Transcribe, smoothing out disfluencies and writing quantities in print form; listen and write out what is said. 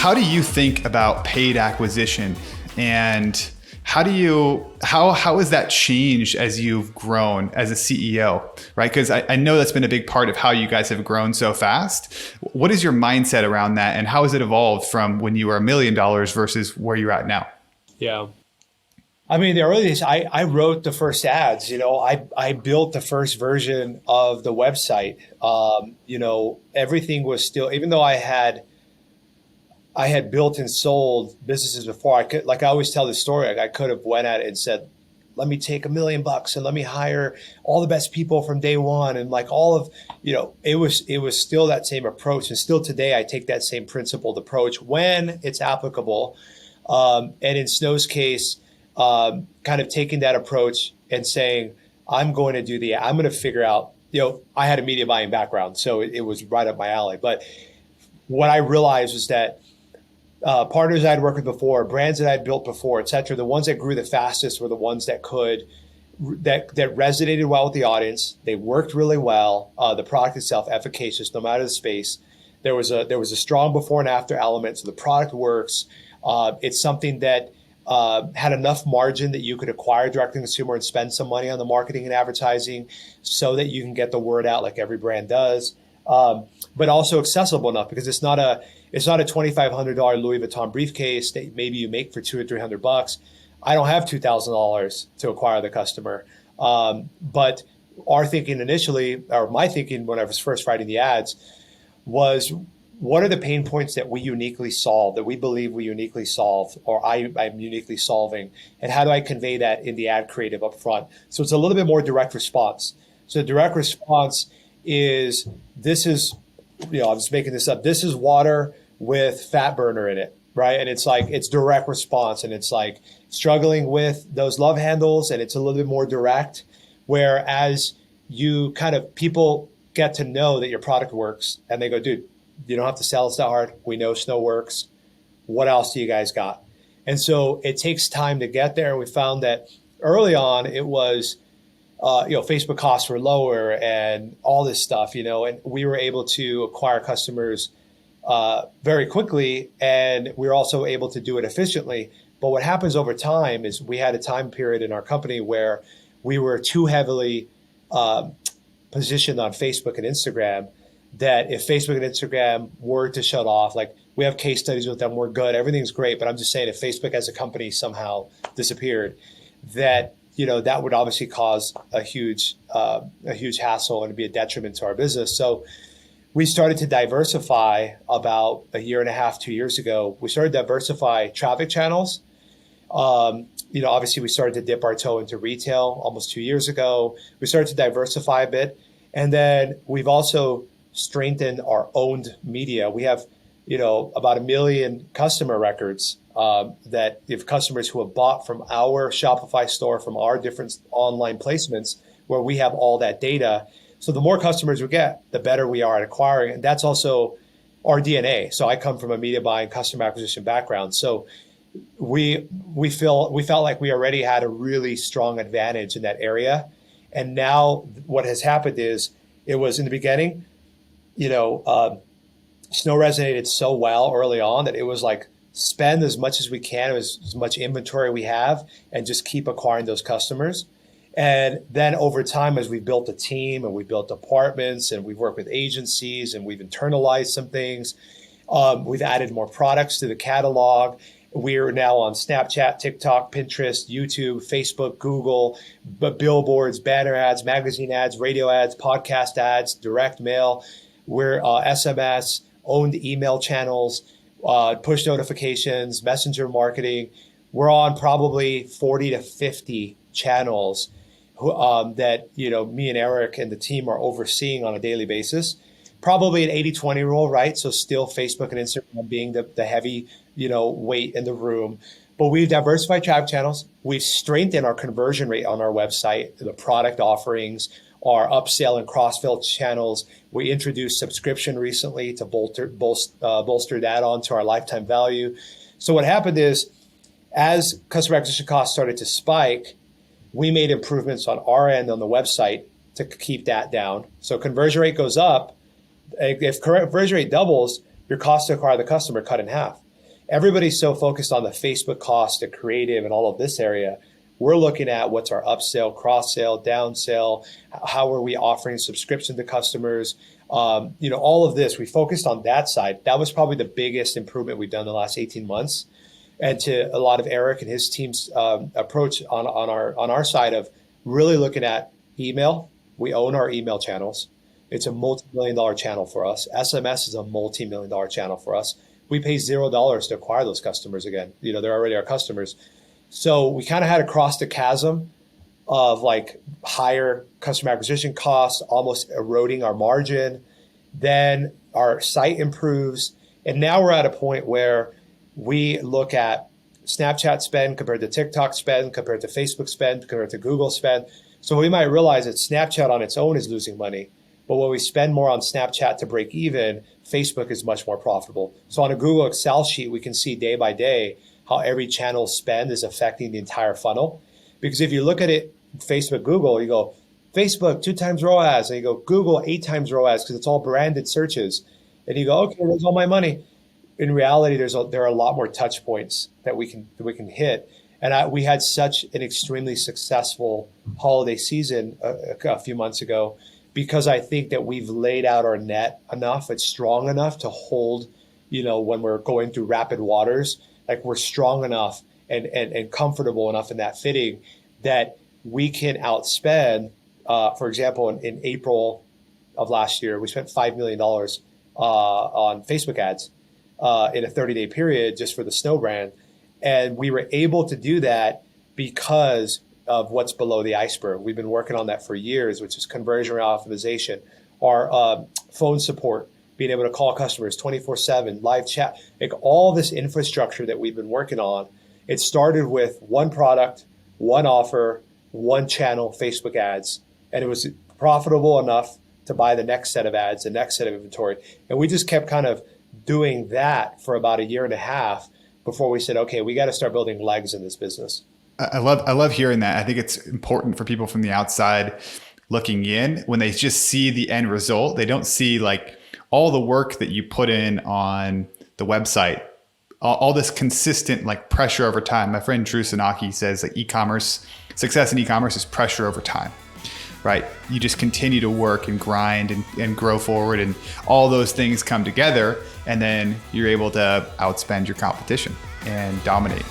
how do you think about paid acquisition, and how has that changed as you've grown as a CEO, right? Because I know that's been a big part of how you guys have grown so fast. What is your mindset around that, and how has it evolved from when you were $1 million versus where you're at now? Yeah. I mean, the early days, I wrote the first ads. I built the first version of the website. Everything was still, even though I had built and sold businesses before, I always tell this story. I could have went at it and said, let me take $1 million and let me hire all the best people from day one. And it was still that same approach. And still today, I take that same principled approach when it's applicable. And in Snow's case, kind of taking that approach and saying, I'm going to figure out, I had a media buying background, so it was right up my alley. But what I realized was that partners I'd worked with before, brands that I'd built before, et cetera, the ones that grew the fastest were the ones that resonated well with the audience. They worked really well. The product itself, efficacious, no matter the space. There was a strong before and after element, so the product works. It's something that had enough margin that you could acquire direct to consumer and spend some money on the marketing and advertising so that you can get the word out like every brand does, but also accessible enough, because it's not a $2,500 Louis Vuitton briefcase that maybe you make for $200 or $300. I don't have $2,000 to acquire the customer. But our thinking initially, or my thinking when I was first writing the ads, was what are the pain points that we uniquely solve, that we believe we uniquely solve, or I'm uniquely solving, and how do I convey that in the ad creative up front? So it's a little bit more direct response. So direct response is, I'm just making this up. This is water with fat burner in it, right? And it's direct response, and it's like struggling with those love handles, and it's a little bit more direct, whereas people get to know that your product works, and they go, dude, you don't have to sell us that hard. We know Snow works. What else do you guys got? And so it takes time to get there. We found that early on it was, Facebook costs were lower and all this stuff, and we were able to acquire customers very quickly, and we were also able to do it efficiently. But what happens over time is we had a time period in our company where we were too heavily positioned on Facebook and Instagram, that if Facebook and Instagram were to shut off, like we have case studies with them, we're good, everything's great. But I'm just saying, if Facebook as a company somehow disappeared, that would obviously cause a huge hassle and be a detriment to our business. So we started to diversify about a year and a half, 2 years ago. We started to diversify traffic channels. Obviously we started to dip our toe into retail almost 2 years ago. We started to diversify a bit. And then we've also strengthened our owned media. We have, about 1 million customer records that if customers who have bought from our Shopify store, from our different online placements, where we have all that data. So the more customers we get, the better we are at acquiring. And that's also our DNA. So I come from a media buying, customer acquisition background. So we felt like we already had a really strong advantage in that area. And now what has happened is, it was in the beginning, Snow resonated so well early on that it was like, spend as much as we can, as much inventory we have, and just keep acquiring those customers. And then over time, as we built a team and we built departments and we've worked with agencies and we've internalized some things, we've added more products to the catalog. We're now on Snapchat, TikTok, Pinterest, YouTube, Facebook, Google, billboards, banner ads, magazine ads, radio ads, podcast ads, direct mail. We're SMS, owned email channels, push notifications, messenger marketing. We're on probably 40 to 50 channels that me and Eric and the team are overseeing on a daily basis. Probably an 80-20 rule, right? So still Facebook and Instagram being the heavy weight in the room. But we've diversified traffic channels. We've strengthened our conversion rate on our website, the product offerings, our upsell and cross-sell channels. We introduced subscription recently to bolster that onto our lifetime value. So what happened is, as customer acquisition costs started to spike, we made improvements on our end on the website to keep that down. So conversion rate goes up. If conversion rate doubles, your cost to acquire the customer cut in half. everybody's so focused on the Facebook cost, the creative, and all of this area. We're looking at what's our upsell, cross-sell, downsell, how are we offering subscription to customers, all of this. We focused on that side. That was probably the biggest improvement we've done in the last 18 months. And to a lot of Eric and his team's approach on our side of really looking at email. We own our email channels. It's a multi-million-dollar channel for us. SMS is a multi-million-dollar channel for us. We pay $0 to acquire those customers again. They're already our customers. So we kind of had to cross the chasm of like higher customer acquisition costs, almost eroding our margin. Then our site improves. And now we're at a point where we look at Snapchat spend compared to TikTok spend, compared to Facebook spend, compared to Google spend. So we might realize that Snapchat on its own is losing money. But when we spend more on Snapchat to break even, Facebook is much more profitable. So on a Google Excel sheet, we can see day by day how every channel spend is affecting the entire funnel. Because if you look at it, Facebook, Google, you go, Facebook 2 times ROAS, and you go, Google 8 times ROAS, because it's all branded searches. And you go, okay, there's all my money. In reality, there are a lot more touch points that we can hit. And we had such an extremely successful holiday season a few months ago, because I think that we've laid out our net enough, it's strong enough to hold, when we're going through rapid waters, like we're strong enough and comfortable enough in that fitting that we can outspend. For example, in April of last year, we spent $5 million on Facebook ads in a 30-day period just for the snow brand. And we were able to do that because of what's below the iceberg. We've been working on that for years, which is conversion rate optimization, our phone support, being able to call customers 24/7, live chat, like all this infrastructure that we've been working on. It started with one product, one offer, one channel, Facebook ads, and it was profitable enough to buy the next set of ads, the next set of inventory. And we just kept kind of doing that for about a year and a half before we said, okay, we got to start building legs in this business. I love hearing that. I think it's important for people from the outside looking in, when they just see the end result, they don't see like all the work that you put in on the website, all this consistent like pressure over time. My friend Drew Sanaki says like success in e-commerce is pressure over time, right? You just continue to work and grind and grow forward, and all those things come together, and then you're able to outspend your competition and dominate.